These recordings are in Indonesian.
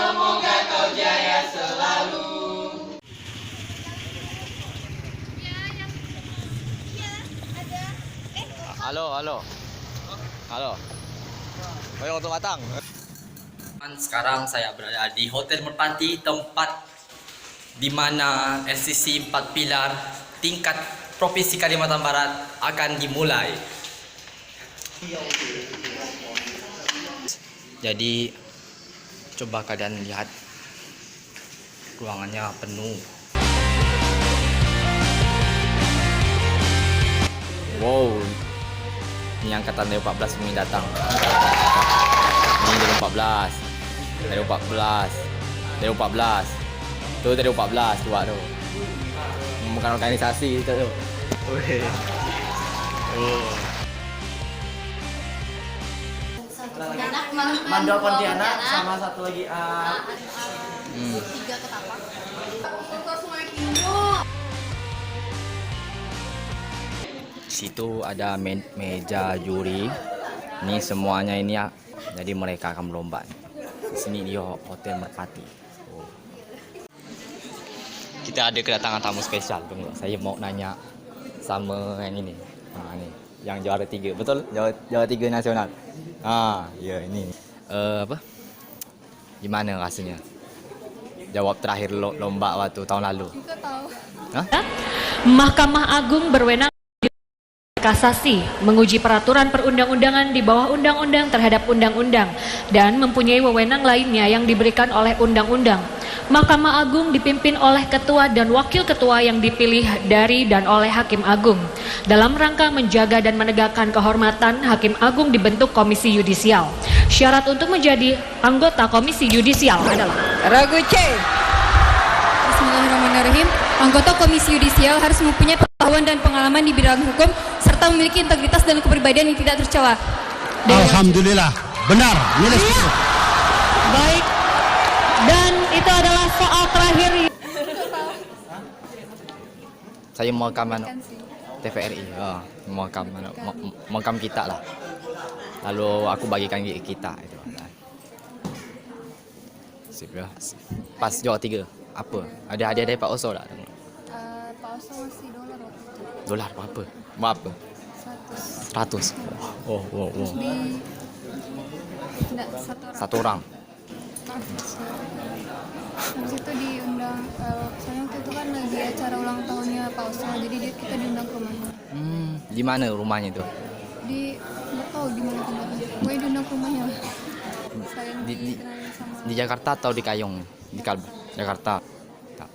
semoga kau jaya selalu. Halo, halo. Halo. Ayo untuk matang. Sekarang saya berada di Hotel Merpati, tempat di mana SCC 4 Pilar tingkat Provinsi Kalimantan Barat akan dimulai. Jadi coba kalian lihat, ruangannya penuh. Wow, ini angkatan dari 14 mungkin datang. Ini dari 14, dari 14, dari 14. Tuh dari 14 tua tuh. Bukan organisasi itu tuh. Mandor Pontianak sama satu lagi Tiga Ketapang. Situ ada meja juri. Ini semuanya ini ya. Jadi mereka akan berlomba. Di sini di Hotel Merpati. Oh. Kita ada kedatangan tamu spesial. Tunggu, saya mau nanya sama yang ini. Nah, ini yang juara 3, betul? Juara 3 nasional. Ya ini. Apa? Gimana rasanya? Jawab terakhir lomba waktu tahun lalu. Kita tahu. Hah? Mahkamah Agung berwenang kasasi, menguji peraturan perundang-undangan di bawah undang-undang terhadap undang-undang dan mempunyai wewenang lainnya yang diberikan oleh undang-undang. Mahkamah Agung dipimpin oleh ketua dan wakil ketua yang dipilih dari dan oleh Hakim Agung. Dalam rangka menjaga dan menegakkan kehormatan, Hakim Agung dibentuk Komisi Yudisial. Syarat untuk menjadi anggota Komisi Yudisial adalah Ragu C. Bismillahirrahmanirrahim. Anggota Komisi Yudisial harus mempunyai pengetahuan dan pengalaman di bidang hukum serta memiliki integritas dan kepribadian yang tidak tercela. Alhamdulillah, benar, nilai 10. baik. Dan itu adalah soal terakhir. Saya mau rekaman TVRI, mau rekam kita lah. Lalu aku bagikan kita itu. Sip ya. Pas juara 3 apa? Ada hadiah dari Pak Oso tak? Pak Oso masih dolar. Dolar apa? Mau apa? 100. Oh. Tidak, Satu orang. Habis itu diundang, soalnya waktu itu kan lagi acara ulang tahunnya Pak Oso, jadi kita diundang ke rumahnya. Di mana rumahnya itu? Nggak tahu di mana tempatnya. Gue diundang ke rumahnya. Saya Di dikenalin sama. Di Jakarta atau di Kayong? Di Jakarta. Tak.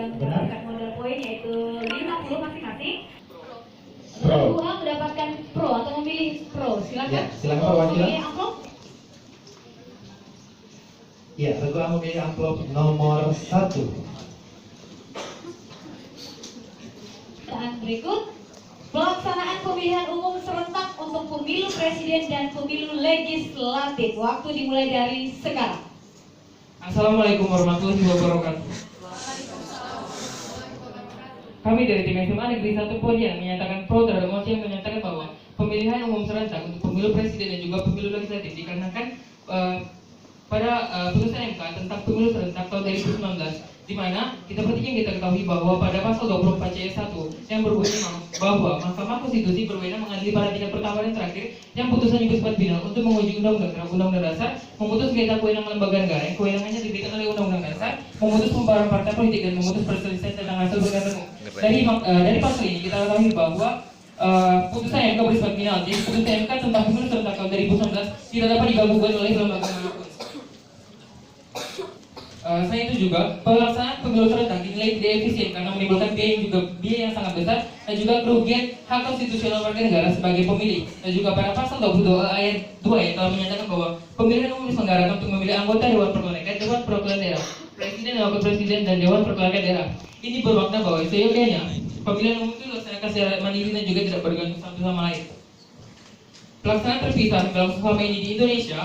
Mendapatkan modal poin yaitu 50 masing-masing. Pro. Kedua mendapatkan pro atau memilih pro. Silakan. Ya, silakan Pak Wakil. Memilih amplop. Ya, saya memilih amplop nomor 1. Dan berikut pelaksanaan pemilihan umum serentak untuk pemilu presiden dan pemilu legislatif. Waktu dimulai dari sekarang. Assalamualaikum warahmatullahi wabarakatuh. Kami dari tim SMA Negeri 1 Pontianak menyatakan pro terhadap mosi yang menyatakan bahwa pemilihan umum serentak untuk pemilu presiden dan juga pemilu legislatif dikarenakan pada putusan MK tentang pemilu serentak tahun 2019, di mana kita ketahui bahwa pada pasal 24 C 1 yang berbunyi bahwa Mahkamah Konstitusi berwenang mengadili pada tingkat pertama dan terakhir yang putusannya bersifat final untuk menguji undang-undang dasar, memutus sengketa kewenangan lembaga negara yang kewenangannya diberikan oleh undang-undang dasar, memutus pembaharan partai politik dan memutus perselisihan tentang hasil pemilihan umum. Dari pasal ini kita ketahui bahwa putusan MK bersifat final. Jadi putusan MK tentang pemilu serentak tahun 2019 tidak dapat digabungkan oleh lembaga manapun. Selain itu juga pelaksanaan pemilu serentak dinilai tidak efisien karena menimbulkan biaya yang sangat besar dan juga kerugian hak konstitusional warga negara sebagai pemilih. Dan juga pada pasal 22 ayat 2 yang telah menyatakan bahwa pemilihan umum diselenggarakan untuk memilih anggota Dewan Perwakilan, Dewan Perwakilan Daerah, Presiden dan Wakil Presiden dan Dewan Perwakilan Daerah. Ini bermakna bahwa seyogianya pemilihan umum itu dilaksanakan secara mandiri dan juga tidak bergantung satu sama lain. Pelaksanaan terpisah selama ini di Indonesia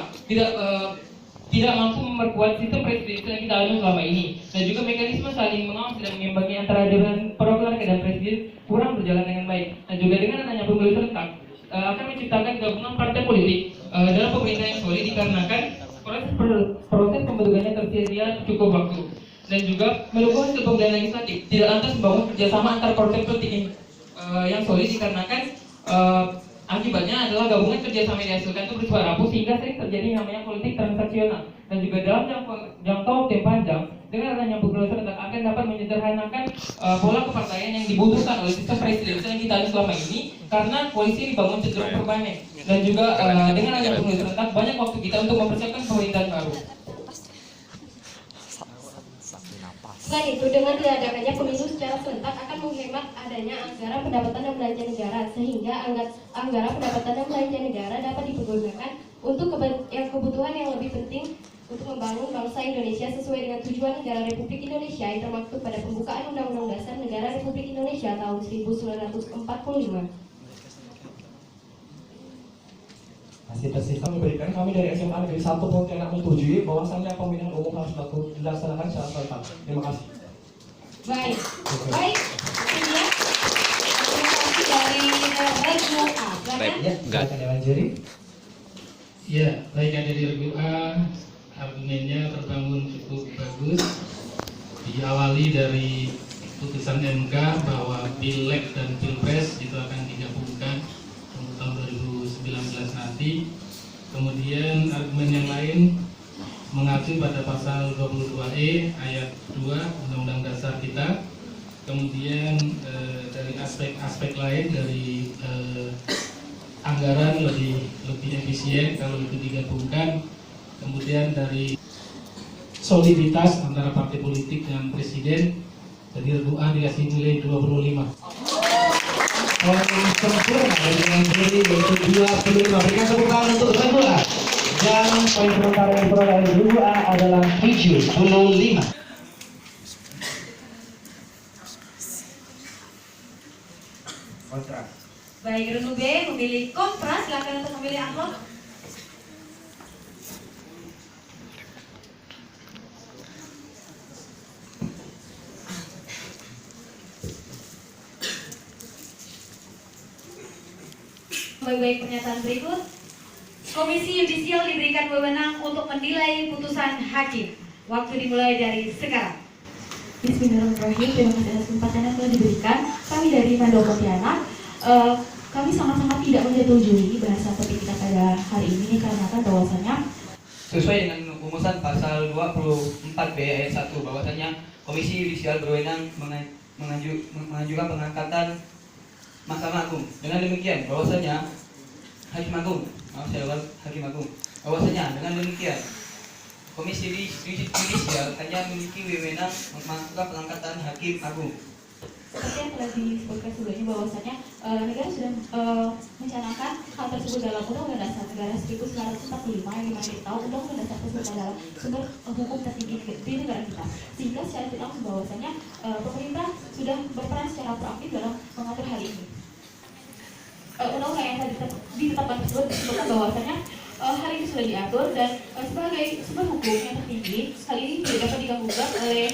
tidak mampu memperkuat sistem presidensial yang kita alami selama ini, dan juga mekanisme saling mengawasi dan mengimbangi antara Dewan Perwakilan Rakyat dan Presiden kurang berjalan dengan baik. Dan juga dengan adanya pemilu serentak akan menciptakan gabungan partai politik dalam pemerintahan yang solid dikarenakan proses pembentukannya tersedia cukup waktu, dan juga mendukung hasil pemilihan legislatif tidak lantas membangun kerjasama antar partai politik yang solid dikarenakan akibatnya adalah gabungan kerjasama yang dihasilkan itu bersifat rapuh sehingga sering terjadi namanya politik transaksional. Dan juga dalam jangka waktu yang panjang dengan adanya pemilu serentak akan dapat menyederhanakan pola kepartaian yang dibutuhkan oleh sistem presidensial yang kita alami selama ini, karena koalisi dibangun cenderung permanen. Dan juga dengan adanya pemilu serentak banyak waktu kita untuk mempersiapkan pemerintahan baru. Selain itu, dengan diadakannya pemilu secara serentak akan menghemat adanya anggaran pendapatan dan belanja negara, sehingga anggaran pendapatan dan belanja negara dapat dipergunakan untuk kebutuhan yang lebih penting untuk membangun bangsa Indonesia sesuai dengan tujuan negara Republik Indonesia yang termaktub pada pembukaan Undang-Undang Dasar Negara Republik Indonesia tahun 1945. Masih tersisa memberikan kami dari SMA Negeri 1 Pontianak menyetujui bahwasannya pemilihan umum harus dilaksanakan secara serentak. Terima kasih. Baik, ini dari Regu A. Ya, silakan Dewan Juri. Ya, baik, ada di Regu A, argumennya terbangun cukup bagus. Diawali dari putusan MK bahwa Pileg dan Pilpres itu akan digabungkan untuk tahun 2019 nanti. Kemudian argumen yang lain mengacu pada pasal 22E ayat 2 Undang-Undang Dasar kita. Kemudian dari aspek-aspek lain dari anggaran lebih efisien kalau itu digabungkan. Kemudian dari soliditas antara partai politik dan presiden, jadi Regu A dikasih nilai 25. Sempurna dengan juri yaitu 25. Berikan tepuk tangan untuk Regu A. Dan poin sementara yang diperoleh Regu A adalah 75. Kontra. Baik, Regu B memilih kontra. Silakan untuk memilih amplop. Baik, pernyataan berikut. Komisi Yudisial diberikan wewenang untuk menilai putusan hakim. Waktu dimulai dari sekarang. Bismillahirrahmanirrahim. Terima kasih atas kesempatan yang telah diberikan. Kami dari Mandor Pontianak, kami sama-sama tidak menyetujui bahasa topik kita pada hari ini karena bahwasanya sesuai dengan rumusan pasal 24B ayat 1 bahwasanya Komisi Yudisial berwenang mengajukan pengangkatan Mahkamah Agung. Dengan demikian bahwasanya Hakim Agung, bahwasanya dengan demikian Komisi Yudisial hanya memiliki wewenang melakukan pengangkatan Hakim Agung. seperti yang telah disebutkan sebelumnya bahwasanya negara sudah mencanangkan hal tersebut dalam Undang-Undang Dasar Negara 1945 yang dimana kita tahu Undang-Undang Dasar tersebut adalah sumber hukum tertinggi di negara kita, sehingga secara tidak langsung bahwasanya pemerintah sudah berperan secara proaktif dalam mengatur hal ini. Undang-undang yang tadi ditetapkan tersebut disebutkan bahwasanya hal ini sudah diatur dan sebagai sebuah hukum yang tertinggi, hal ini tidak dapat diganggukan oleh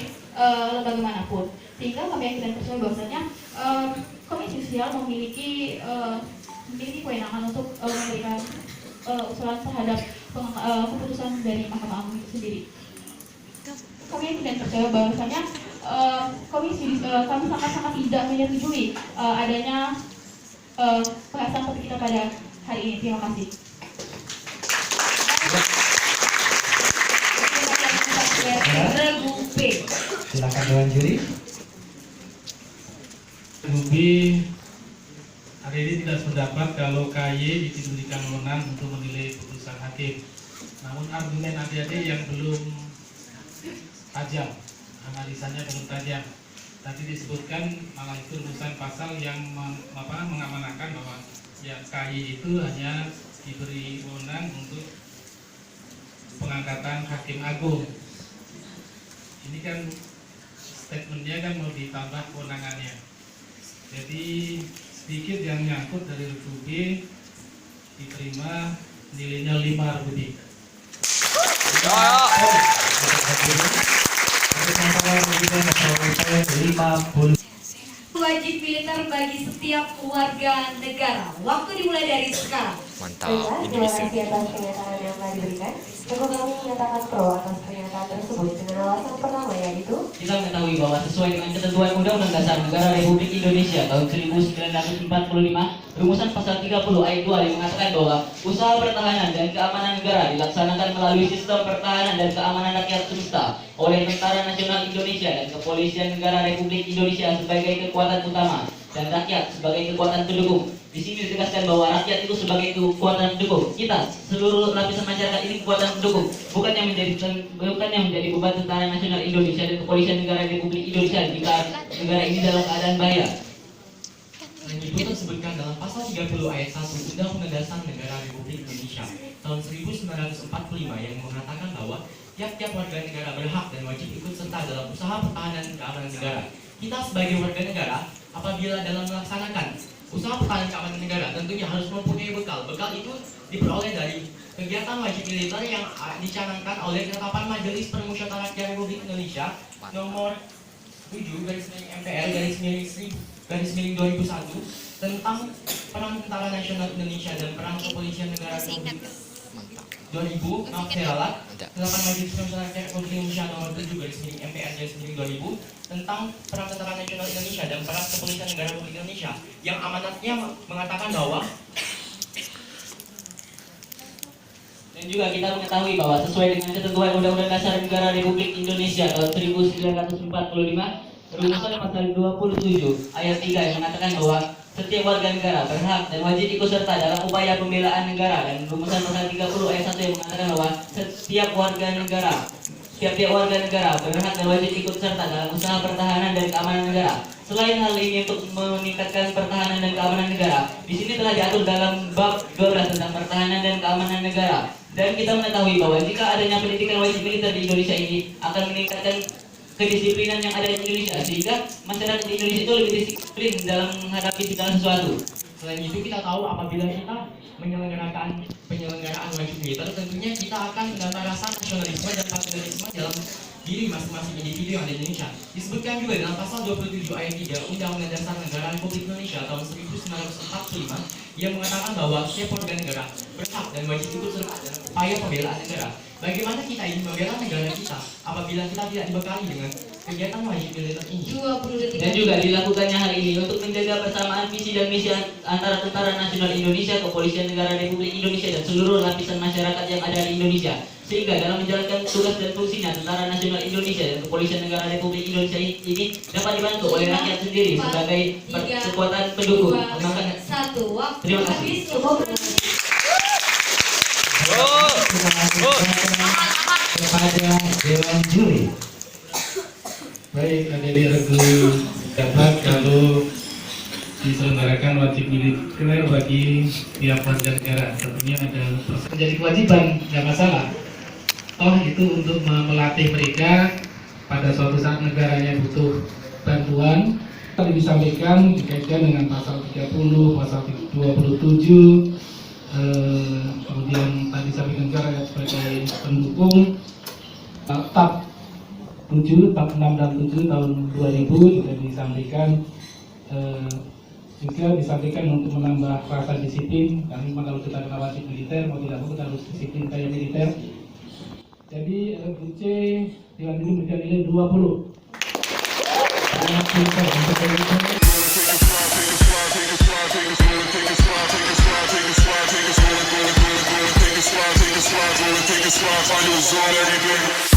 lembaga manapun, sehingga kami yakin dan percaya bahwasanya Komisi Yudisial memiliki kewenangan untuk memberikan usulan terhadap keputusan dari Mahkamah Agung itu sendiri. Kami yakin dan percaya bahwasanya kami sama-sama tidak menyetujui adanya pembahasan topik kita pada hari ini. Terima kasih. Regu B. Silakan Dewan Juri. Regu B hari ini tidak sependapat kalau KY diberikan wewenang untuk menilai putusan hakim. Namun argumen adik-adik yang belum tajam, analisanya belum tajam. Tadi disebutkan malah itu rumusan pasal yang mengamanahkan bahwa ya KI itu hanya diberi wewenang untuk pengangkatan hakim agung. Ini kan statementnya kan mau ditambah kewenangannya. Jadi sedikit yang nyangkut dari review B diterima nilainya 5 lebih. Wajib militer bagi setiap warga negara. Waktu dimulai dari sekarang. Mantap, Terima Indonesia. kasih atas pernyataan yang telah diberikan. Cukup kami menyatakan pro atas pernyataan tersebut dengan alasan pertama yaitu Kita mengetahui bahwa sesuai dengan ketentuan Undang-Undang Dasar Negara Republik Indonesia tahun 1945, rumusan pasal 30 ayat 2 yang mengatakan bahwa usaha pertahanan dan keamanan negara dilaksanakan melalui sistem pertahanan dan keamanan rakyat semesta oleh Tentara Nasional Indonesia dan Kepolisian Negara Republik Indonesia sebagai kekuatan utama dan rakyat sebagai kekuatan pendukung. Di sini ditegaskan bahwa rakyat itu sebagai kekuatan pendukung. Kita seluruh lapisan masyarakat ini kekuatan pendukung, bukan yang menjadi beban Tentara Nasional Indonesia dan Kepolisian Negara Republik Indonesia jika negara ini dalam keadaan bahaya. Selain itu tersebutkan dalam pasal 30 ayat 1 Undang-Undang Dasar Negara Republik Indonesia tahun 1945 yang mengatakan bahwa tiap-tiap warga negara berhak dan wajib ikut serta dalam usaha pertahanan dan keamanan negara. Kita sebagai warga negara, apabila dalam melaksanakan usaha pertahanan keamanan negara, tentunya harus mempunyai bekal. Bekal itu diperoleh dari kegiatan wajib militer yang dicanangkan oleh Ketetapan Majelis Permusyawaratan Rakyat Republik Indonesia nomor 7 /MPR/2001 tentang peran Tentara Nasional Indonesia dan peran Kepolisian Negara Republik 2000, Ketetapan Majelis Permusyawaratan Rakyat Republik Indonesia nomor 7 /MPR/2000 tentang peran Tentara Nasional Indonesia dan peran Kepolisian Negara Republik Indonesia yang amanatnya mengatakan bahwa. Dan juga kita mengetahui bahwa sesuai dengan ketentuan Undang-Undang Dasar Negara Republik Indonesia tahun 1945, rumusan pasal 27 ayat 3 yang mengatakan bahwa setiap warga negara berhak dan wajib ikut serta dalam upaya pembelaan negara, dan rumusan pasal 30 ayat 1 yang mengatakan bahwa setiap warga negara berhak dan wajib ikut serta dalam usaha pertahanan dan keamanan negara. Selain hal ini, untuk meningkatkan pertahanan dan keamanan negara, di sini telah diatur dalam bab 12 tentang pertahanan dan keamanan negara. Dan kita mengetahui bahwa jika adanya pendidikan wajib militer di Indonesia ini akan meningkatkan kedisiplinan yang ada di Indonesia, sehingga masyarakat di Indonesia itu lebih disiplin dalam menghadapi segala sesuatu. Selain itu kita tahu apabila kita penyelenggaraan wajib militer, tentunya kita akan menambah rasa nasionalisme dan patriotisme dalam diri masing-masing individu yang ada di Indonesia. Disebutkan juga dalam pasal 27 ayat 3 Undang-Undang Dasar Negara Republik Indonesia tahun 1945 yang mengatakan bahwa setiap warga negara berhak dan wajib ikut serta dalam upaya pembelaan negara. Bagaimana kita ingin membela negara kita apabila kita tidak dibekali dengan kegiatan wajib militer ini? Dan juga dilakukannya hal ini untuk menjaga persamaan visi dan misi antara Tentara Nasional Indonesia, Kepolisian Negara Republik Indonesia, dan seluruh lapisan masyarakat yang ada di Indonesia. Sehingga dalam menjalankan tugas dan fungsinya, Tentara Nasional Indonesia dan Kepolisian Negara Republik Indonesia ini dapat dibantu oleh rakyat sendiri sebagai kekuatan pendukung. Terima kasih. Kepada Dewan Juri. Baik, adik-adik regu dapat kalau diselenggarakan wajib militer bagi tiap warga negara, tentunya ada menjadi kewajiban, nggak masalah. Toh itu untuk melatih mereka pada suatu saat negaranya butuh bantuan. Tadi disampaikan dikaitkan dengan pasal 30, pasal 27, kemudian tadi disampaikan juga sebagai pendukung. TAP 7, TAP 6 dan 7 tahun 2000 juga disampaikan untuk menambah rasa disiplin, karena memang kalau kita kena wajib militer mau tidak mau kita harus disiplin kayak militer. Jadi RUC Dewan ini memberikan nilai 20. Take a slide, find your zone every day.